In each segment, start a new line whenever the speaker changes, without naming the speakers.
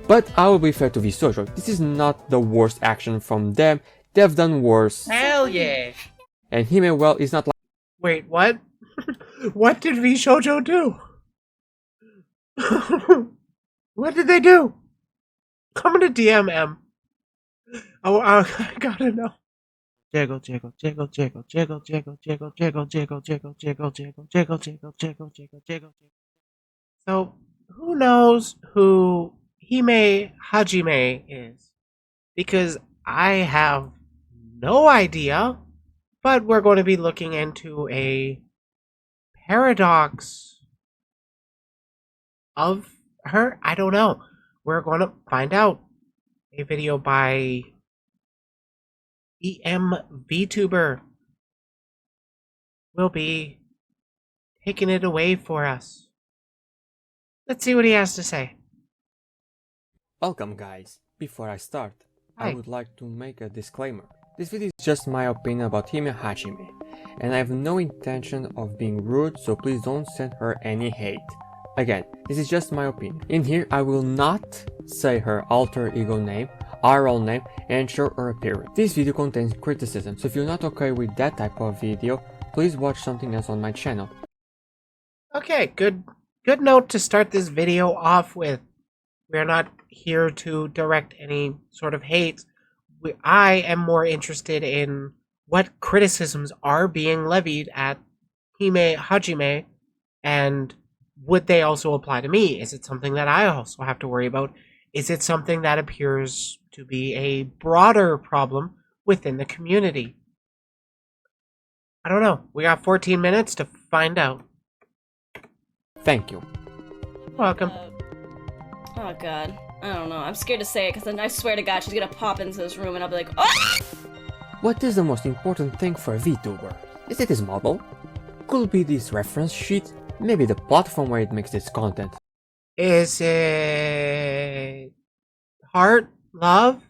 But I will be fair to Vshojo, this is not the worst action from them, they've done worse.
Hell yeah!
And Hime, well, is not like—
Wait, what? What did Vshojo do? What did they do? I'm gonna DM M. Oh, I gotta know. Jiggle, jiggle, jiggle, jiggle, jiggle, jiggle, jiggle, jiggle, jiggle, jiggle, jiggle, jiggle, jiggle, jiggle, jiggle, jiggle, jiggle. So, who knows who Hime Hajime is? Because I have no idea, but we're going to be looking into a paradox of her. I don't know. We're going to find out. A video by Vtuber will be taking it away for us. Let's see what he has to say.
Welcome guys. Before I start,
Hi.
I would like to make a disclaimer. This video is just my opinion about Hime Hajime, and I have no intention of being rude, so please don't send her any hate. Again, this is just my opinion. In here, I will not say her alter ego name, IRL name, and show her appearance. This video contains criticism, so if you're not okay with that type of video, please watch something else on my channel.
Okay, good note to start this video off with. We're not here to direct any sort of hate. I am more interested in what criticisms are being levied at Hime Hajime, and would they also apply to me? Is it something that I also have to worry about? Is it something that appears to be a broader problem within the community? I don't know. We got 14 minutes to find out.
Thank you.
Welcome.
Oh god. I don't know. I'm scared to say it because then I swear to god she's gonna pop into this room and I'll be like, oh!
What is the most important thing for a VTuber? Is it his model? Could be this reference sheet? Maybe the platform where it makes its content.
Is it heart? Love?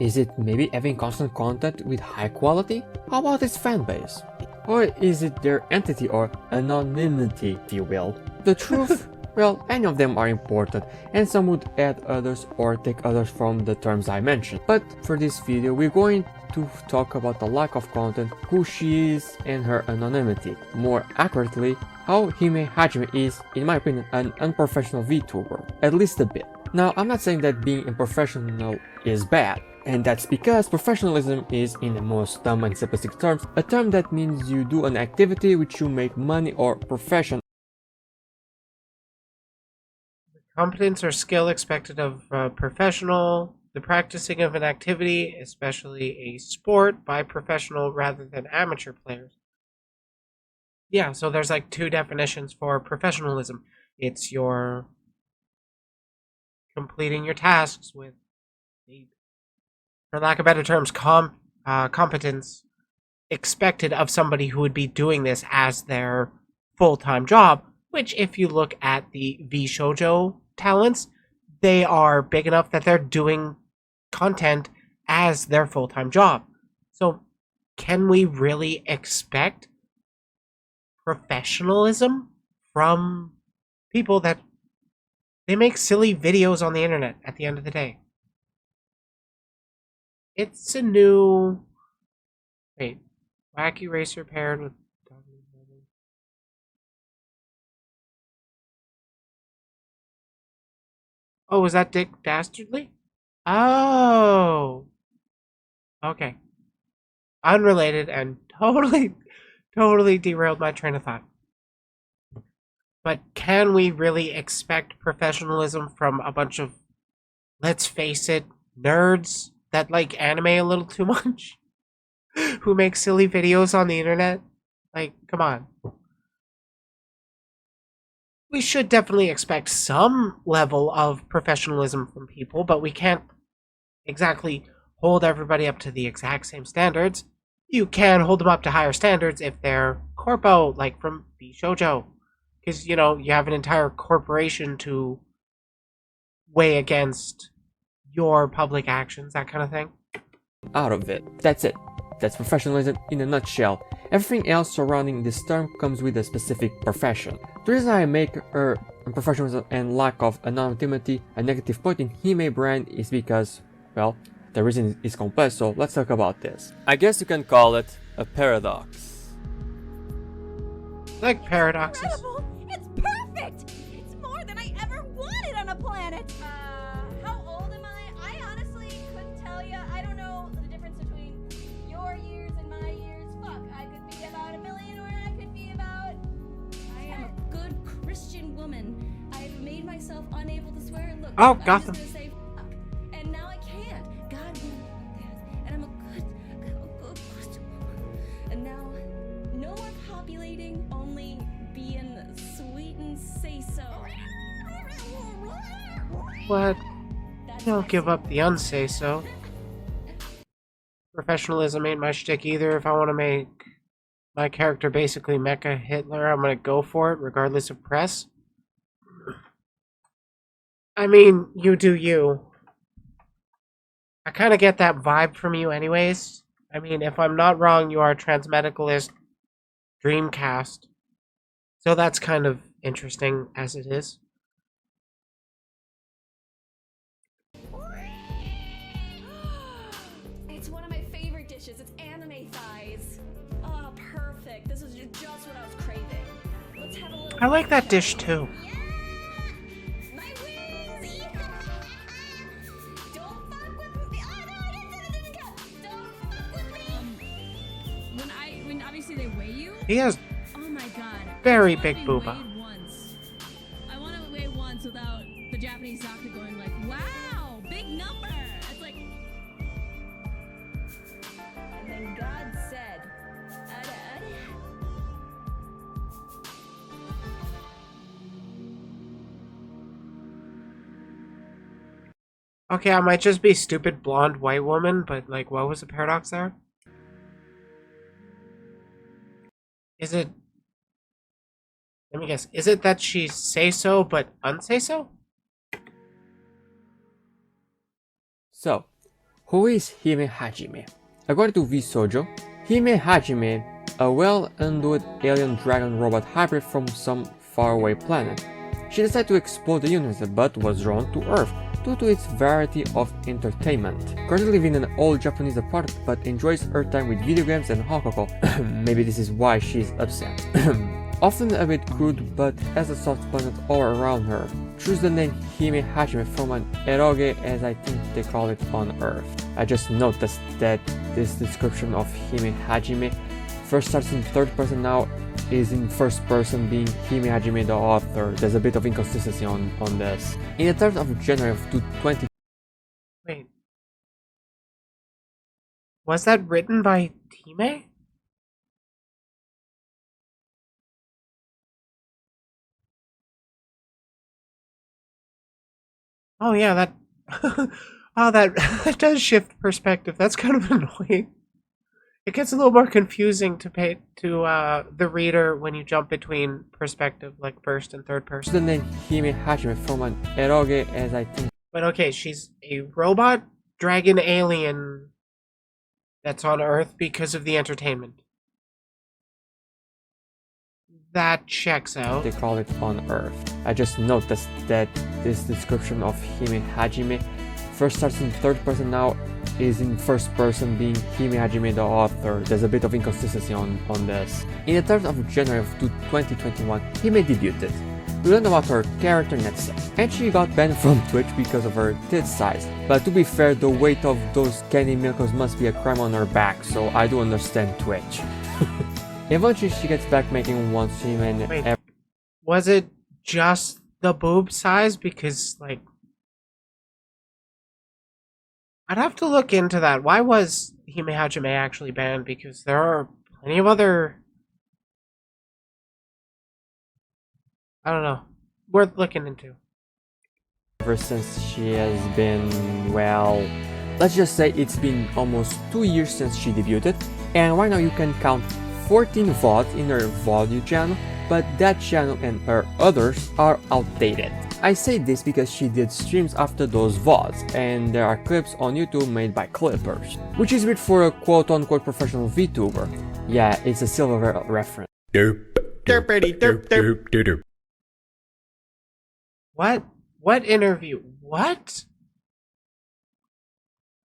Is it maybe having constant content with high quality? How about its fanbase? Or is it their entity or anonymity, if you will? The truth? Well, any of them are important, and some would add others or take others from the terms I mentioned. But for this video, we're going to talk about the lack of content, who she is, and her anonymity. More accurately, how Hime Hajime is, in my opinion, an unprofessional VTuber, at least a bit. Now, I'm not saying that being unprofessional is bad, and that's because professionalism is, in the most dumb and simplistic terms, a term that means you do an activity which you make money or profession.
Competence or skill expected of a professional, the practicing of an activity, especially a sport, by professional rather than amateur players. Yeah, so there's like two definitions for professionalism. It's your completing your tasks with, for lack of better terms, competence expected of somebody who would be doing this as their full-time job, which if you look at the Vshojo talents, they are big enough that they're doing content as their full-time job. So can we really expect professionalism from people that they make silly videos on the internet at the end of the day? It's a new... Wait. Wacky Racer paired with... Oh, was that Dick Dastardly? Oh. Okay. Unrelated and totally derailed my train of thought. But can we really expect professionalism from a bunch of, let's face it, nerds that like anime a little too much? Who make silly videos on the internet? Like, come on. We should definitely expect some level of professionalism from people, but we can't exactly hold everybody up to the exact same standards. You can hold them up to higher standards if they're corpo, like from Vshojo. Because, you know, you have an entire corporation to weigh against your public actions, that kind of thing.
Out of it. That's it. That's professionalism in a nutshell. Everything else surrounding this term comes with a specific profession. The reason I make her unprofessionalism and lack of anonymity. A negative point in Hime brand is because, well, the reason is complex, so let's talk about this. I guess you can call it a paradox.
Like paradoxes.
Incredible! It's perfect! It's more than I ever wanted on a planet! How old am I? I honestly couldn't tell you. I don't know the difference between your years and my years. Fuck, I could be about 1,000,000 or I could be about...
I am a good Christian woman. I've made myself unable to swear. Look,
Oh,
I'm just
Gotham.
gonna say fuck. And now I can't. God wouldn't want that. And I'm a good Christian woman. And now, no more populating, only being sweet and say so.
What?
That's
Don't
my
give up
secret.
the unsay so. Professionalism ain't my shtick either. If I want to make my character basically Mecha Hitler, I'm gonna go for it, regardless of press. I mean, you do you. I kind of get that vibe from you anyways. I mean, if I'm not wrong, you are a transmedicalist Dreamcast. So that's kind of interesting as it is.
It's one of my favorite dishes. It's anime thighs. Oh, perfect. This is just what I was craving. Let's have a little.
I like that dish too.
My wings! Yeah! Don't fuck with me! Oh no, I didn't say that didn't count! Don't fuck with me!
When obviously they weigh you?
He has
Oh my god.
very
I
big
wanna be
booba.
weighed once. I want to weigh once without the Japanese doctor going like, wow, big number. It's like,
And then God said, "Ada, ada."
Okay, I might just be stupid blonde white woman, but like, what was the paradox there? Is it... Let me guess. Is it that she say so, but unsay so?
So, who is Hime Hajime? According to Vshojo, Hime Hajime, a well-endowed alien dragon robot hybrid from some faraway planet. She decided to explore the universe but was drawn to Earth due to its variety of entertainment. Currently living in an old Japanese apartment but enjoys her time with video games and alcohol. Maybe this is why she's upset. Often a bit crude but has a soft planet all around her. Choose the name Hime Hajime from an eroge as I think they call it on Earth. I just noticed that this description of Hime Hajime first starts in third person, now is in first person, being Hime Hajime the author. There's a bit of inconsistency on this. In the 3rd of January of 2020,
Wait. Was that written by Time? Oh yeah, that... oh, that does shift perspective. That's kind of annoying. It gets a little more confusing to pay to the reader when you jump between perspective, like first and third
choose
person.
the name Hime Hajime from an eroge as I think
But okay, she's a robot dragon alien that's on Earth because of the entertainment. That checks out.
they call it on Earth. I just noticed that this description of Hime Hajime first starts in third person, now is in first person, being Hime Hajime the author. There's a bit of inconsistency on this. In the 3rd of January of 2021, Hime debuted. We learned about her character Netsa, and she got banned from Twitch because of her tit size. But to be fair, the weight of those candy milkers must be a crime on her back, so I do understand Twitch. Eventually she gets back making one stream and
Wait. Was it just the boob size? Because, like... I'd have to look into that. Why was Hime Hajime actually banned? Because there are plenty of other... I don't know. Worth looking into.
ever since she has been, well, let's just say it's been almost 2 years since she debuted, and right now you can count 14 VODs in her VOD channel, but that channel and her others are outdated. I say this because she did streams after those VODs, and there are clips on YouTube made by clippers, which is weird for a quote-unquote professional VTuber. Yeah, it's a Silverware reference.
Derpity derp derp. What? What interview? What?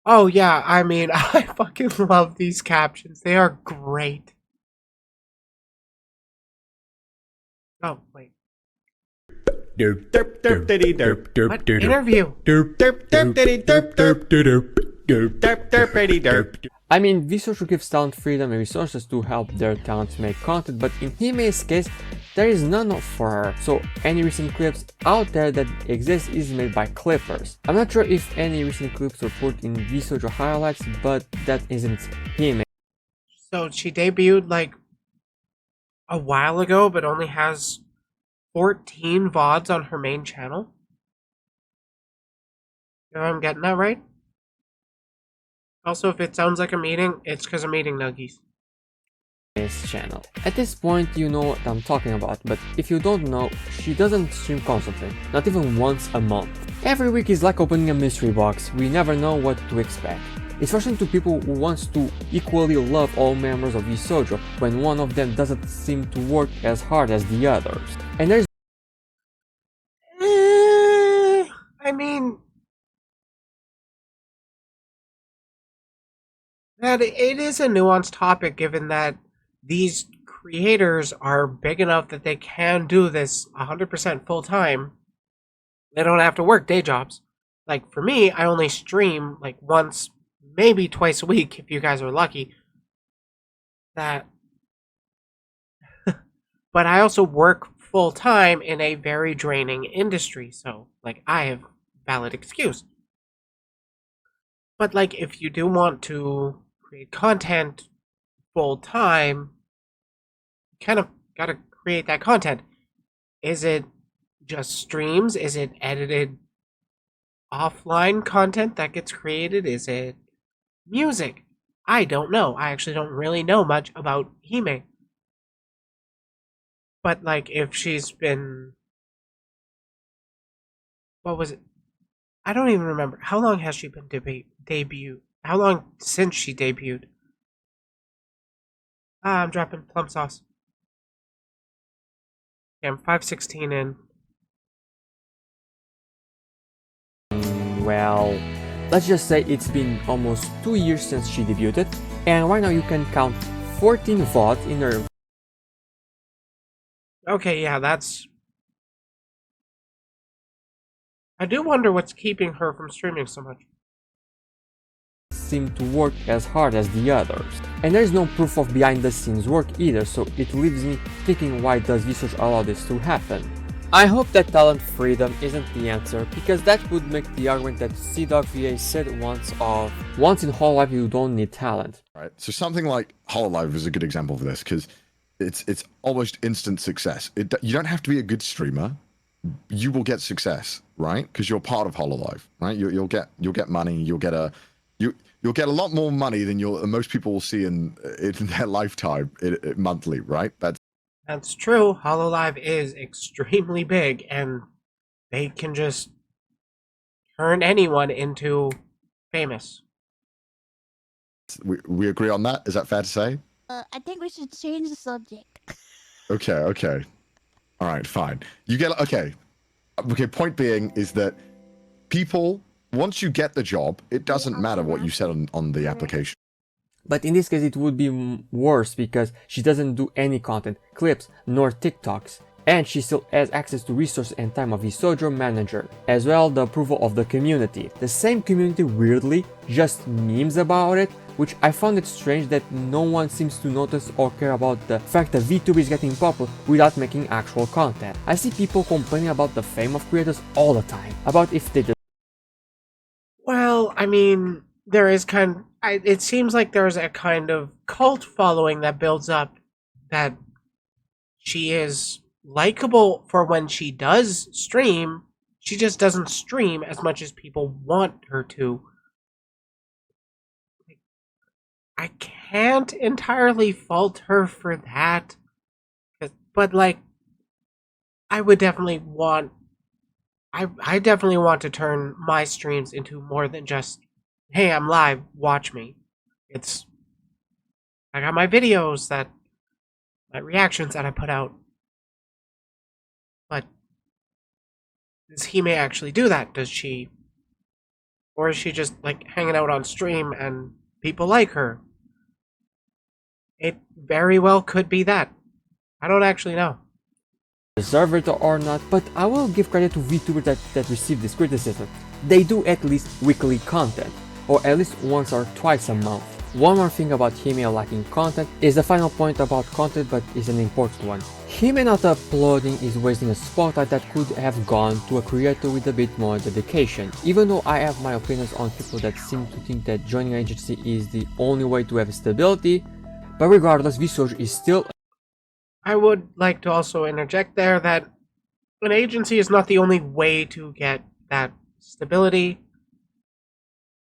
Oh yeah, I mean, I fucking love these captions. They are great. Oh, wait.
Derp derp derp diddy derp derp
What
derp
interview?
derp derp derp diddy derp derp derp derp derp derp diddy derp.
I mean, Vshojo gives talent freedom and resources to help their talents make content, but in Hime's case, there is none for her, so any recent clips out there that exist is made by clippers. I'm not sure if any recent clips were put in Vshojo highlights, but that isn't Hime.
So she debuted like a while ago, but only has 14 VODs on her main channel. If I'm getting that right? Also, if it sounds like a meeting, it's because I'm eating nuggies.
Channel. At this point you know what I'm talking about, but if you don't know, she doesn't stream constantly, not even once a month. Every week is like opening a mystery box, we never know what to expect. It's frustrating to people who wants to equally love all members of Vshojo when one of them doesn't seem to work as hard as the others. And there's
I mean, that it is a nuanced topic given that these creators are big enough that they can do this 100% full time. They don't have to work day jobs. Like for me, I only stream like once, maybe twice a week if you guys are lucky. That but I also work full time in a very draining industry, so like I have valid excuse. But like if you do want to create content full time, you kind of got to create that content. Is it just streams? Is it edited offline content that gets created? Is it music? I don't know. I actually don't really know much about Hime. But like if she's been, what was it? I don't even remember. How long has she been debuted? How long since she debuted? I'm dropping plum sauce. Okay, I'm 516 in.
well, let's just say it's been almost 2 years since she debuted, and right now you can count 14 VODs in her.
Okay, yeah, that's... I do wonder what's keeping her from streaming so much.
Seem to work as hard as the others. And there is no proof of behind the scenes work either, so it leaves me thinking, why does Vshojo allow this to happen? I hope that talent freedom isn't the answer, because that would make the argument that CDogVA said once in whole life you don't need talent.
Right. So something like Hololive is a good example of this because it's almost instant success. You don't have to be a good streamer. You will get success, right? Because you're part of Hololive, right? You'll get money. You'll get a lot more money than most people will see in their lifetime monthly, right?
That's true. Hololive is extremely big, and they can just turn anyone into famous.
We agree on that. Is that fair to say?
I think we should change the subject.
Okay. All right, fine. Okay. Point being is that people, once you get the job, it doesn't matter what you said on the application.
But in this case it would be worse because she doesn't do any content, clips, nor TikToks. And she still has access to resources and time of Vshojo manager, as well the approval of the community. The same community weirdly just memes about it, which I found it strange that no one seems to notice or care about the fact that VTuber is getting popular without making actual content. I see people complaining about the fame of creators all the time, about if they
Well, I mean, there is it seems like there's a kind of cult following that builds up, that she is likable for when she does stream. She just doesn't stream as much as people want her to. I can't entirely fault her for that, but like, I definitely want to turn my streams into more than just, hey, I'm live, watch me. I got my videos, my reactions that I put out. But does Hime actually do that? Does she, or is she just like hanging out on stream and people like her? It very well could be that. I don't actually know.
Deserve it or not, but I will give credit to VTubers that receive this criticism. They do at least weekly content, or at least once or twice a month. One more thing about Hime lacking content is the final point about content, but is an important one. Hime not uploading is wasting a spotlight that could have gone to a creator with a bit more dedication. Even though I have my opinions on people that seem to think that joining an agency is the only way to have stability, but regardless, Vshojo is still.
I would like to also interject there that an agency is not the only way to get that stability.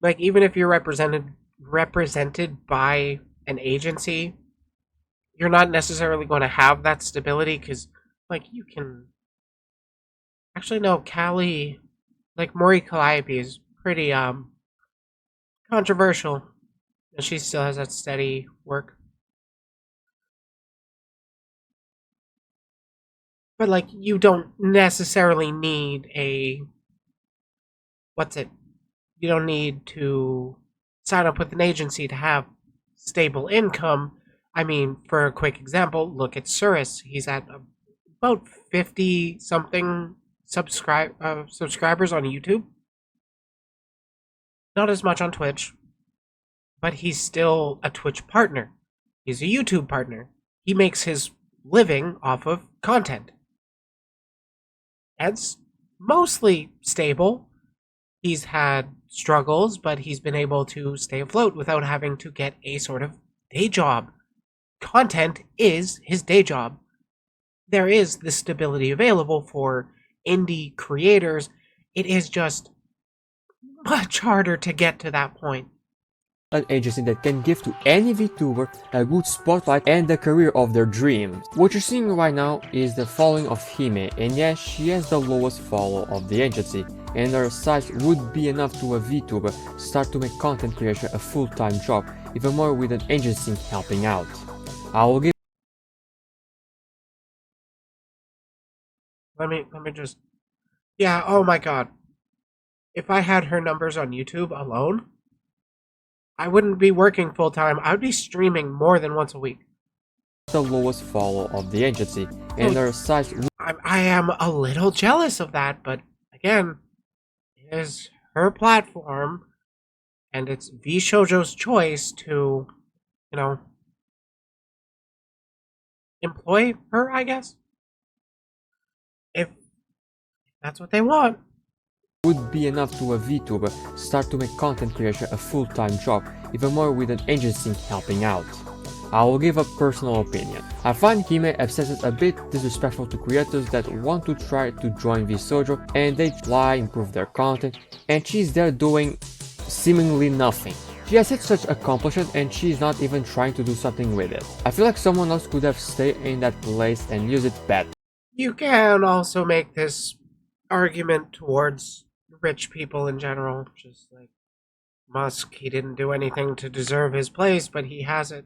Like, even if you're represented by an agency, you're not necessarily going to have that stability, because, like, you can... Actually, no, Callie... Like, Mori Calliope is pretty, controversial. And she still has that steady work. But, like, you don't necessarily need a... What's it? You don't need to sign up with an agency to have stable income. I mean, for a quick example, look at Surus. He's at about 50-something subscribers on YouTube. Not as much on Twitch. But he's still a Twitch partner. He's a YouTube partner. He makes his living off of content. That's mostly stable. He's had struggles, but he's been able to stay afloat without having to get a sort of day job. Content is his day job. There is the stability available for indie creators. It is just much harder to get to that point.
An agency that can give to any VTuber a good spotlight and the career of their dreams. What you're seeing right now is the following of Hime, and yes, she has the lowest follow of the agency, and her size would be enough to a VTuber start to make content creation a full-time job, even more with an agency helping out. I will give...
Let me just... Yeah, oh my god. If I had her numbers on YouTube alone, I wouldn't be working full-time. I would be streaming more than once a week.
the lowest follow of the agency, and her size...
I am a little jealous of that, but again, it is her platform, and it's Vshojo's choice to, you know, employ her, I guess. If that's what they want.
would be enough to a VTuber start to make content creation a full-time job, even more with an agency helping out. I will give a personal opinion. I find Hime obsesses a bit disrespectful to creators that want to try to join Vshojo and they try improve their content, and she's there doing seemingly nothing. She has had such accomplishment and she's not even trying to do something with it. I feel like someone else could have stayed in that place and used it better.
You can also make this argument towards rich people in general, just like Musk. He didn't do anything to deserve his place, but he has it.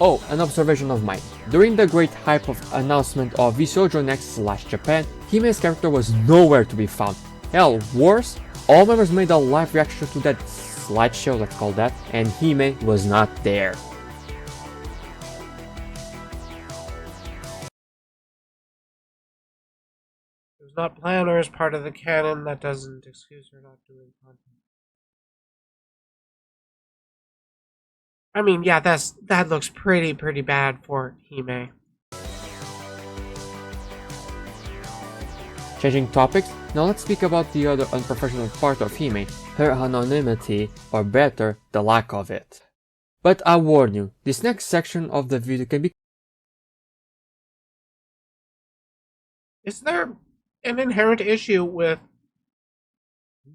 Oh, an observation of mine. During the great hype of announcement of Vshojo Next/Japan, Hime's character was nowhere to be found. Hell, worse, all members made a live reaction to that slideshow, let's call that, and Hime was not there.
It was not planned or as part of the canon. That doesn't excuse her not doing content. I mean, yeah, that looks pretty bad for Hime.
Changing topics, now let's speak about the other unprofessional part of Hime, her anonymity, or better, the lack of it. But I warn you, this next section of the video can be...
Is there an inherent issue with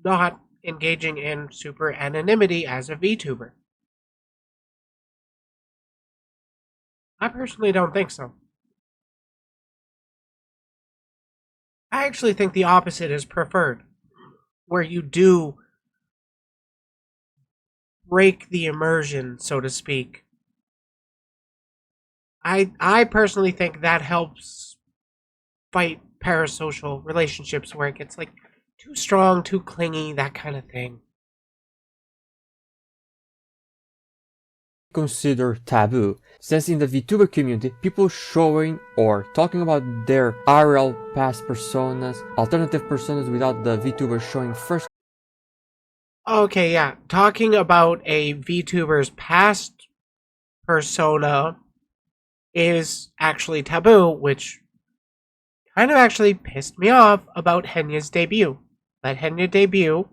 not engaging in super anonymity as a VTuber? I personally don't think so. I actually think the opposite is preferred, where you do break the immersion, so to speak. I personally think that helps fight parasocial relationships where it gets like too strong, too clingy, that kind of thing.
Consider taboo, since in the VTuber community, people showing or talking about their RL past personas, alternative personas without the VTuber showing first.
Okay, yeah. Talking about a VTuber's past persona is actually taboo, which kind of actually pissed me off about Henya's debut. Let Henya debut,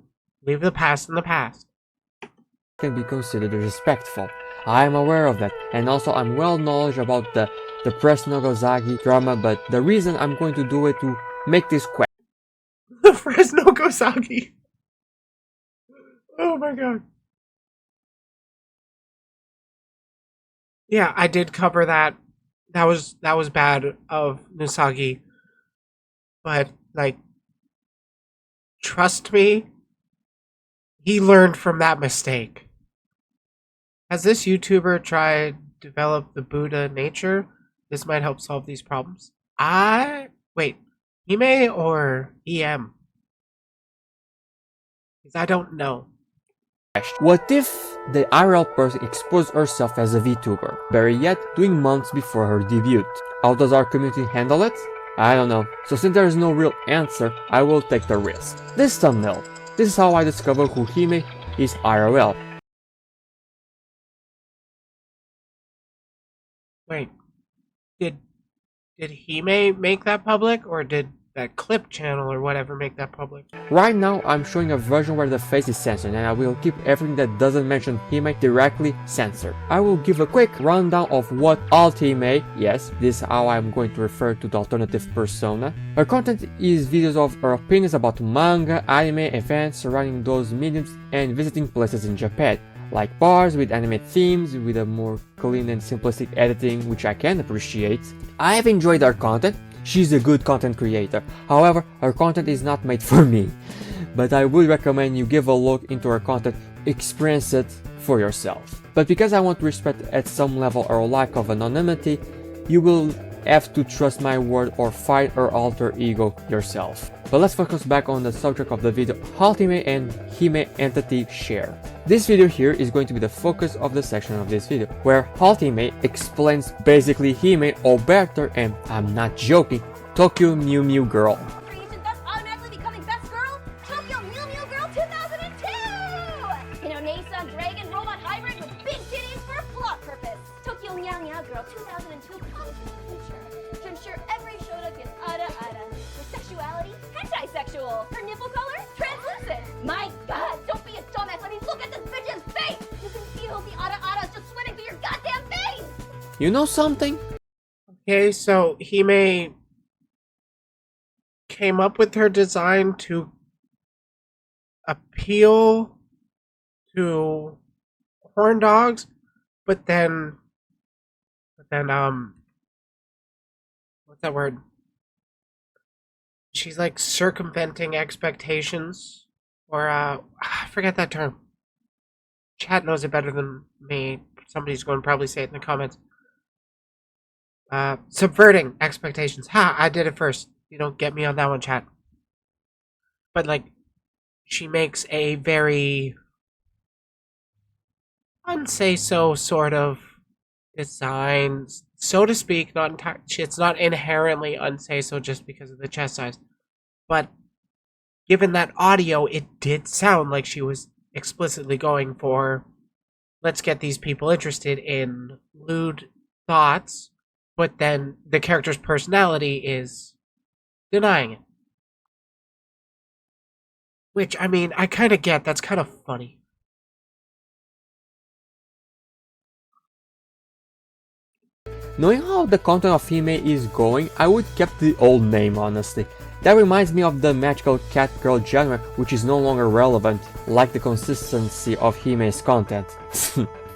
leave the past in the past.
Can be considered respectful. I am aware of that, and also I'm well knowledgeable about the Press Nogozagi drama, but the reason I'm going to do it to make this question.
The Fresno Gozagi. Oh my god. Yeah, I did cover that. That was bad of Nusagi. But like, trust me, he learned from that mistake. Has this YouTuber tried to develop the Buddha nature? This might help solve these problems. Wait, Hime or EM? Because I don't know.
What if the IRL person exposed herself as a VTuber, better yet, doing months before her debut? How does our community handle it? I don't know. So since there is no real answer, I will take the risk. This thumbnail. This is how I discovered who Hime is IRL.
Wait, did Hime make that public, or did that clip channel or whatever make that public?
Right now, I'm showing a version where the face is censored, and I will keep everything that doesn't mention Hime directly censored. I will give a quick rundown of what alt-Hime, yes, this is how I'm going to refer to the alternative persona. Her content is videos of her opinions about manga, anime, events surrounding those mediums, and visiting places in Japan, like bars with anime themes, with a more clean and simplistic editing, which I can appreciate. I have enjoyed her content. She's a good content creator. However, her content is not made for me. But I would recommend you give a look into her content, experience it for yourself. But because I want to respect at some level her lack of anonymity, you will have to trust my word or fight her alter ego yourself. But let's focus back on the subject of the video, alt-Hime and Hime entity share. This video here is going to be the focus of the section of this video, where alt-Hime explains basically Hime or better, and I'm not joking, Tokyo Mew Mew Girl.
Creation thus automatically becoming best girl, Tokyo Mew Mew Girl 2002! You know, Nasa Dragon Robot Hybrid with big titties for plot purpose. Tokyo Meow Meow Girl 2002 comes to the future to ensure every shoujo gets ara. Her sexuality, hentai-sexual. Her nipple color, translucent. My god, don't be a dumbass. I mean, look at this bitch's face! You can feel the ara just sweating through your goddamn veins!
You know something?
Okay, so Hime came up with her design to appeal to horn dogs, but then what's that word? She's like circumventing expectations, or I forget that term. Chat knows it better than me. Somebody's going to probably say it in the comments. Subverting expectations. Ha! I did it first. You don't get me on that one, chat. But like, she makes a very unsay-so sort of design, so to speak. It's not inherently unsay-so just because of the chest size, but given that audio, it did sound like she was explicitly going for, let's get these people interested in lewd thoughts, but then the character's personality is denying it. Which, I mean, I kind of get. That's kind of funny.
Knowing how the content of Hime is going, I would keep the old name, honestly. That reminds me of the magical cat girl genre, which is no longer relevant, like the consistency of Hime's content.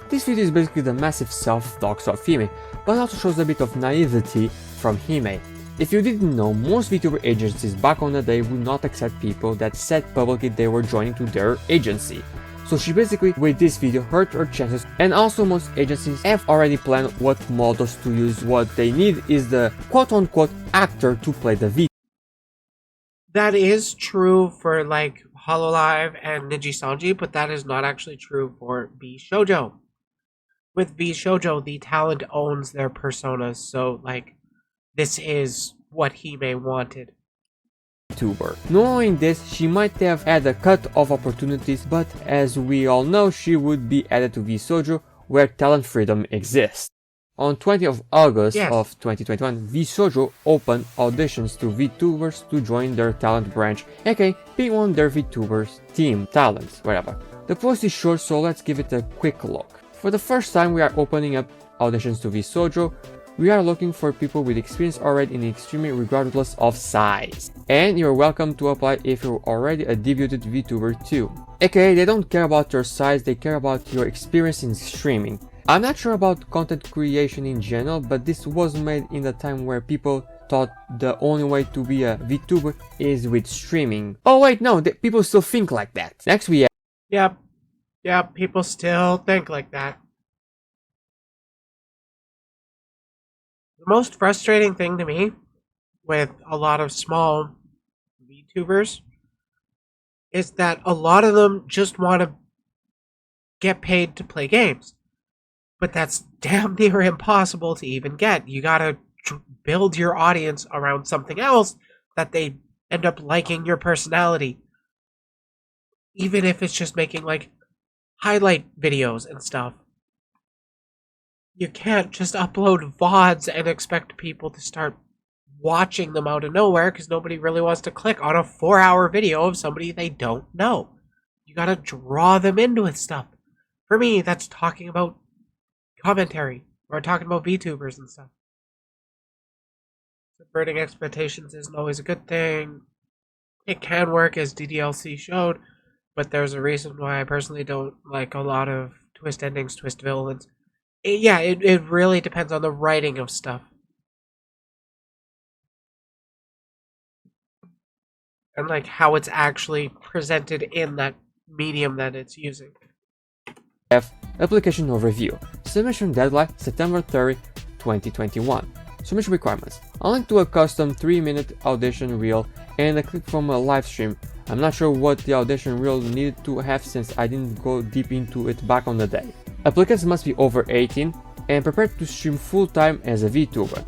This video is basically the massive self-dox of Hime, but also shows a bit of naivety from Hime. If you didn't know, most VTuber agencies back on the day would not accept people that said publicly they were joining to their agency. So she basically, with this video, hurt her chances, and also most agencies have already planned what models to use. What they need is the quote-unquote actor to play the video.
That is true for like Hololive and Nijisanji, but that is not actually true for Vshojo. With Vshojo, the talent owns their personas, so like this is what Hime wanted.
Vtuber. Knowing this, she might have had a cut of opportunities, but as we all know, she would be added to Vshojo, where talent freedom exists. On 20th of August
Yes.
of 2021, Vshojo opened auditions to VTubers to join their talent branch, aka being on their VTubers team, talents, whatever. The post is short, so let's give it a quick look. For the first time, we are opening up auditions to Vshojo. We are looking for people with experience already in streaming regardless of size. And you're welcome to apply if you're already a debuted VTuber too. AKA, they don't care about your size, they care about your experience in streaming. I'm not sure about content creation in general, but this was made in a time where people thought the only way to be a VTuber is with streaming. Oh wait, no, people still think like that. Next we have
Yep, people still think like that. The most frustrating thing to me with a lot of small VTubers is that a lot of them just want to get paid to play games. But that's damn near impossible to even get. You gotta build your audience around something else that they end up liking your personality. Even if it's just making like highlight videos and stuff. You can't just upload VODs and expect people to start watching them out of nowhere because nobody really wants to click on a 4-hour video of somebody they don't know. You gotta draw them into it stuff. For me, that's talking about commentary or talking about VTubers and stuff. Subverting expectations isn't always a good thing. It can work, as DDLC showed, but there's a reason why I personally don't like a lot of twist endings, twist villains. It really depends on the writing of stuff. And like how it's actually presented in that medium that it's using.
F. Application Overview. Submission deadline September 30, 2021. Submission requirements. A link to a custom 3-minute audition reel and a clip from a live stream. I'm not sure what the audition reel needed to have since I didn't go deep into it back on the day. Applicants must be over 18 and prepared to stream full-time as a VTuber.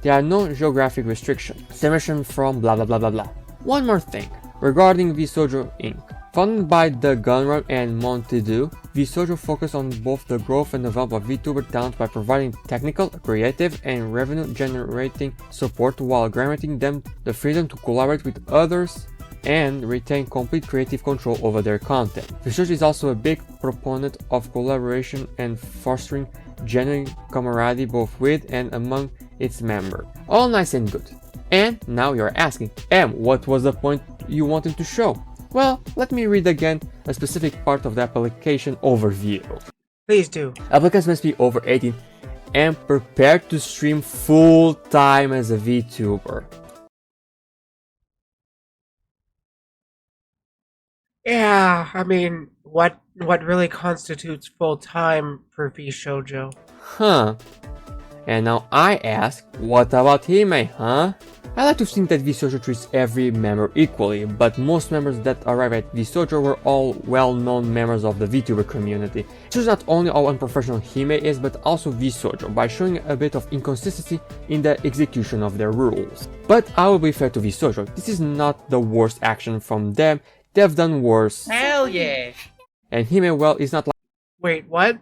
There are no geographic restrictions. Submission from blah blah blah blah blah. One more thing regarding Vshojo Inc. Funded by the Gunrun and Montedu, Vshojo focused on both the growth and development of VTuber talent by providing technical, creative, and revenue-generating support while granting them the freedom to collaborate with others and retain complete creative control over their content. Vshojo is also a big proponent of collaboration and fostering genuine camaraderie both with and among its members. All nice and good. And now you're asking, what was the point you wanted to show? Well, let me read again a specific part of the application overview.
Please do.
Applicants must be over 18 and prepared to stream full-time as a VTuber.
Yeah, I mean, what really constitutes full-time for Vshojo?
Huh. And now I ask, what about Hime, huh? I like to think that Vshojo treats every member equally, but most members that arrive at Vshojo were all well-known members of the VTuber community. It shows not only how unprofessional Hime is, but also Vshojo, by showing a bit of inconsistency in the execution of their rules. But I will be fair to Vshojo, this is not the worst action from them, they've done worse.
Hell yeah!
And Hime, well, is not like—
Wait, what?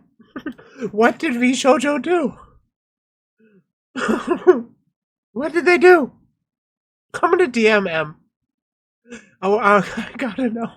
What did Vshojo do? What did they do? I'm gonna DM M. Oh, I gotta know.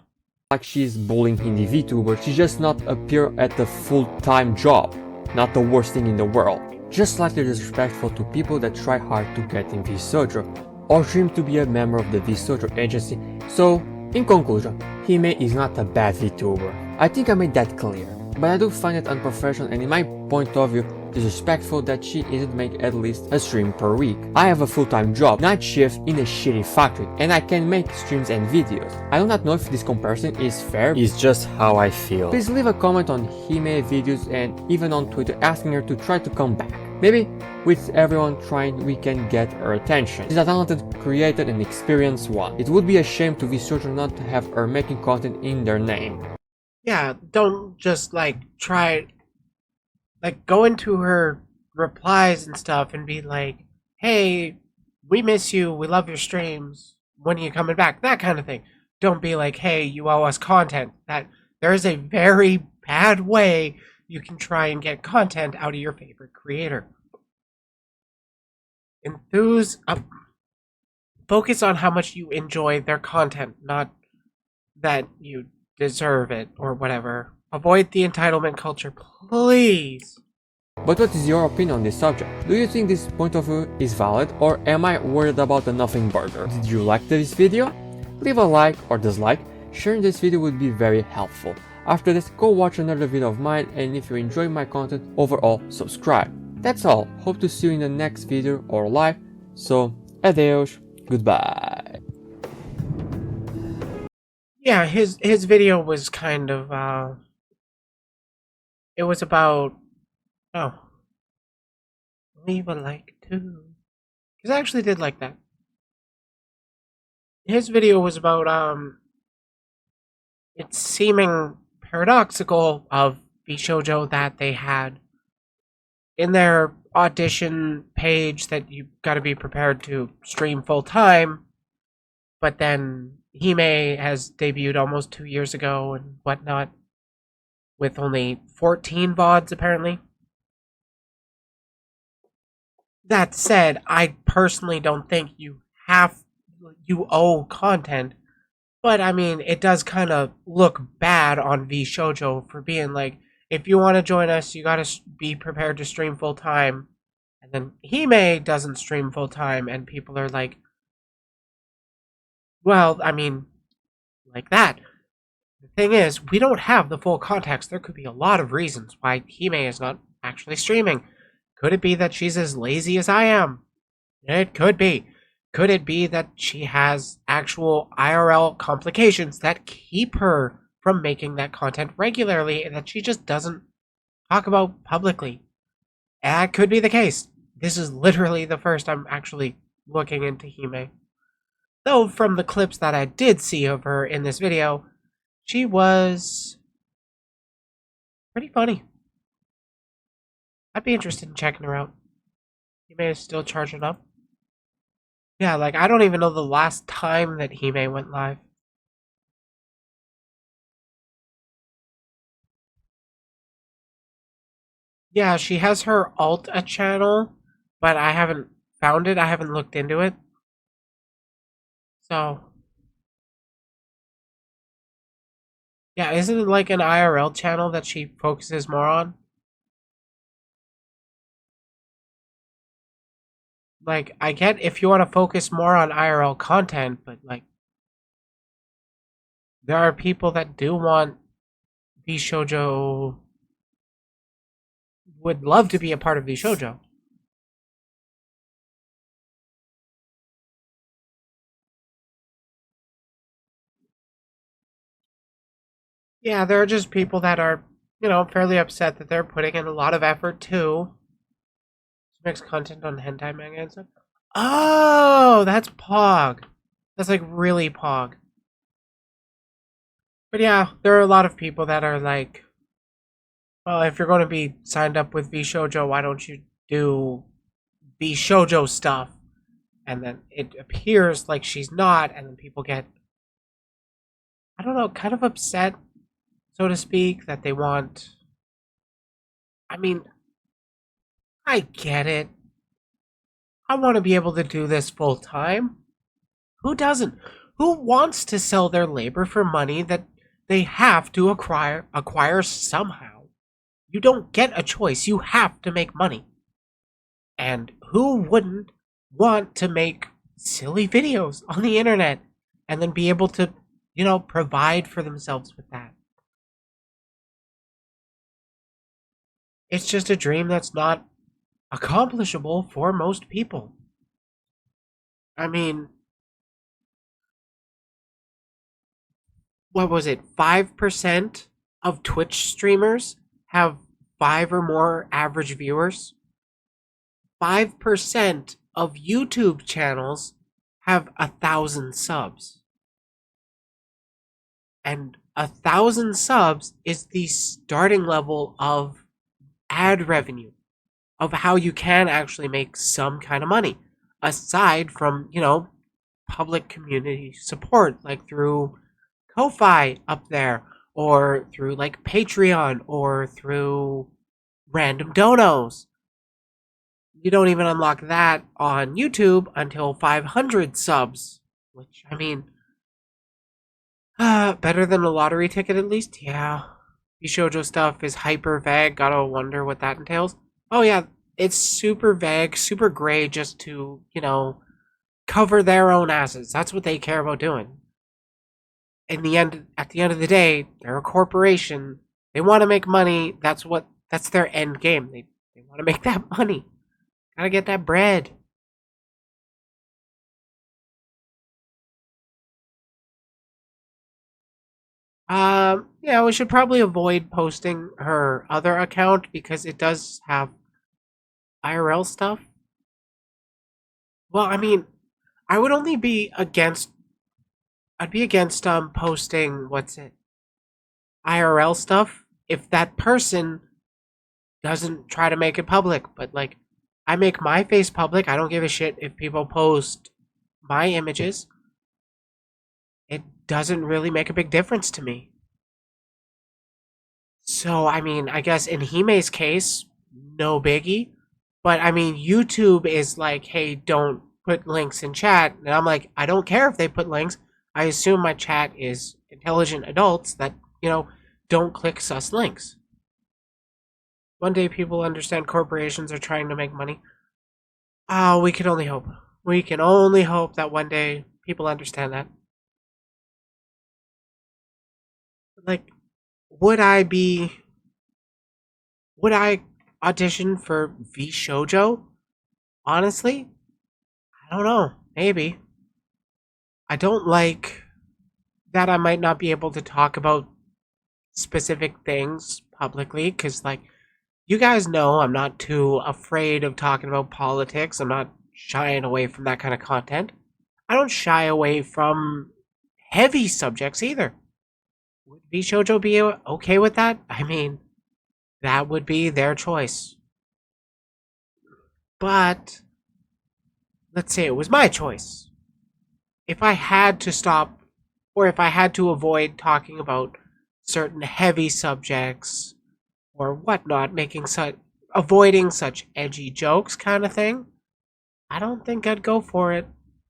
like she's bullying indie VTuber, she just not appear at the full-time job. Not the worst thing in the world. Just slightly disrespectful to people that try hard to get in Vshojo, or dream to be a member of the Vshojo agency. So, in conclusion, Hime is not a bad VTuber. I think I made that clear. But I do find it unprofessional and in my point of view, disrespectful that she isn't make at least a stream per week. I have a full-time job, night shift in a shitty factory, and I can make streams and videos. I do not know if this comparison is fair, it's just how I feel. Please leave a comment on Hime videos and even on Twitter asking her to try to come back. Maybe with everyone trying, we can get her attention. She's a talented, creative, and experienced one. It would be a shame to Vshojo not to have her making content in their name.
Yeah, don't just like try, like go into her replies and stuff and be like, hey, we miss you, we love your streams, when are you coming back? That kind of thing. Don't be like, hey, you owe us content. That there is a very bad way you can try and get content out of your favorite creator. Focus on how much you enjoy their content, not that you deserve it or whatever. Avoid the entitlement culture, please.
But what is your opinion on this subject? Do you think this point of view is valid, or am I worried about the nothing burger? Did you like this video? Leave a like or dislike. Sharing this video would be very helpful. After this, go watch another video of mine, and if you enjoy my content overall, subscribe. That's all. Hope to see you in the next video or live. So, adeus, goodbye.
Yeah, his video was kind of it was about, oh, leave a like too, because I actually did like that. His video was about it's seeming paradoxical of Vshojo that they had in their audition page that you got to be prepared to stream full time, but then Hime has debuted almost 2 years ago and whatnot, with only 14 VODs apparently. That said, I personally don't think you owe content, but I mean, it does kind of look bad on Vshojo for being like, if you want to join us, you got to be prepared to stream full time. And then Hime doesn't stream full time, and people are like, well, I mean, like that. The thing is, we don't have the full context. There could be a lot of reasons why Hime is not actually streaming. Could it be that she's as lazy as I am? It could be. Could it be that she has actual IRL complications that keep her from making that content regularly and that she just doesn't talk about publicly? That could be the case. This is literally the first I'm actually looking into Hime. Though from the clips that I did see of her in this video, she was pretty funny. I'd be interested in checking her out. Hime is still charging up. Yeah, like I don't even know the last time that Hime went live. Yeah, she has her Alta channel, but I haven't found it. I haven't looked into it. So, yeah, isn't it like an IRL channel that she focuses more on? Like, I get if you want to focus more on IRL content, but like, there are people that do want Vshojo, would love to be a part of Vshojo. Yeah, there are just people that are, fairly upset that they're putting in a lot of effort too. She makes content on hentai manga and stuff. Oh, that's Pog. That's like really Pog. But yeah, there are a lot of people that are like, well, if you're going to be signed up with Vshojo, why don't you do Vshojo stuff? And then it appears like she's not, and then people get, I don't know, kind of upset, so to speak, that they want. I mean, I get it. I want to be able to do this full time. Who doesn't? Who wants to sell their labor for money that they have to acquire somehow? You don't get a choice. You have to make money. And who wouldn't want to make silly videos on the internet and then be able to, provide for themselves with that? It's just a dream that's not accomplishable for most people. I mean, what was it? 5% of Twitch streamers have 5 or more average viewers. 5% of YouTube channels have 1,000 subs. And 1,000 subs is the starting level of ad revenue, of how you can actually make some kind of money, aside from, public community support, like through Ko-Fi up there, or through like Patreon, or through random donos. You don't even unlock that on YouTube until 500 subs, which, I mean, better than a lottery ticket at least? Yeah. Vshojo stuff is hyper vague, gotta wonder what that entails. Oh yeah, it's super vague, super gray, just to, cover their own asses. That's what they care about doing. At the end of the day, they're a corporation. They want to make money. That's their end game. They want to make that money. Gotta get that bread. Yeah, we should probably avoid posting her other account because it does have IRL stuff. Well, I mean, I would only be against. I'd be against posting IRL stuff if that person doesn't try to make it public. But like, I make my face public. I don't give a shit if people post my images. It doesn't really make a big difference to me. So, I mean, I guess in Hime's case, no biggie. But I mean, YouTube is like, hey, don't put links in chat. And I'm like, I don't care if they put links. I assume my chat is intelligent adults that, don't click sus links. One day people understand corporations are trying to make money. Oh, we can only hope. We can only hope that one day people understand that. Like, would I audition for Vshojo? Honestly, I don't know. Maybe. I don't like that I might not be able to talk about specific things publicly, because, like, you guys know I'm not too afraid of talking about politics. I'm not shying away from that kind of content. I don't shy away from heavy subjects either. Would Vshojo be okay with that? I mean, that would be their choice. But let's say it was my choice. If I had to stop, or if I had to avoid talking about certain heavy subjects or whatnot, avoiding such edgy jokes kind of thing, I don't think I'd go for it.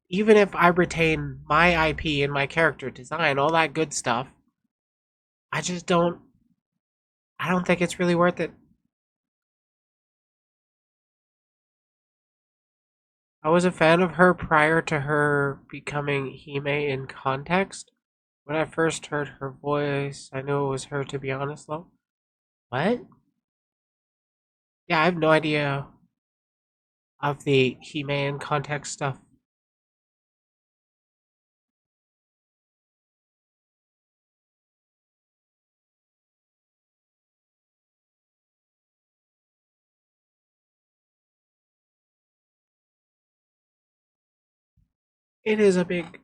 Even if I retain my IP and my character design, all that good stuff, I don't think it's really worth it. I was a fan of her prior to her becoming Hime in context. When I first heard her voice, I knew it was her, to be honest, though. What? Yeah, I have no idea of the Hime in context stuff. It is a big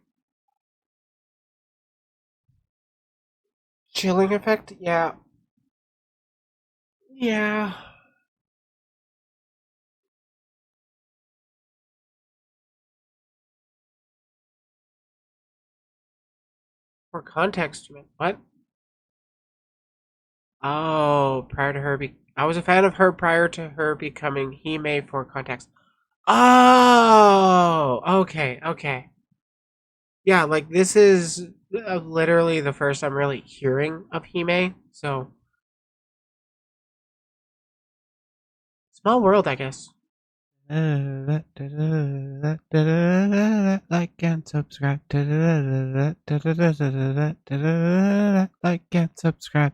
chilling effect. Yeah. Yeah. For context, you mean what? Oh, prior to her I was a fan of her prior to her becoming Hime for context. Oh, okay. Yeah, like this is literally the first I'm really hearing of Hime, so small world, I guess. Like and subscribe. Like and subscribe.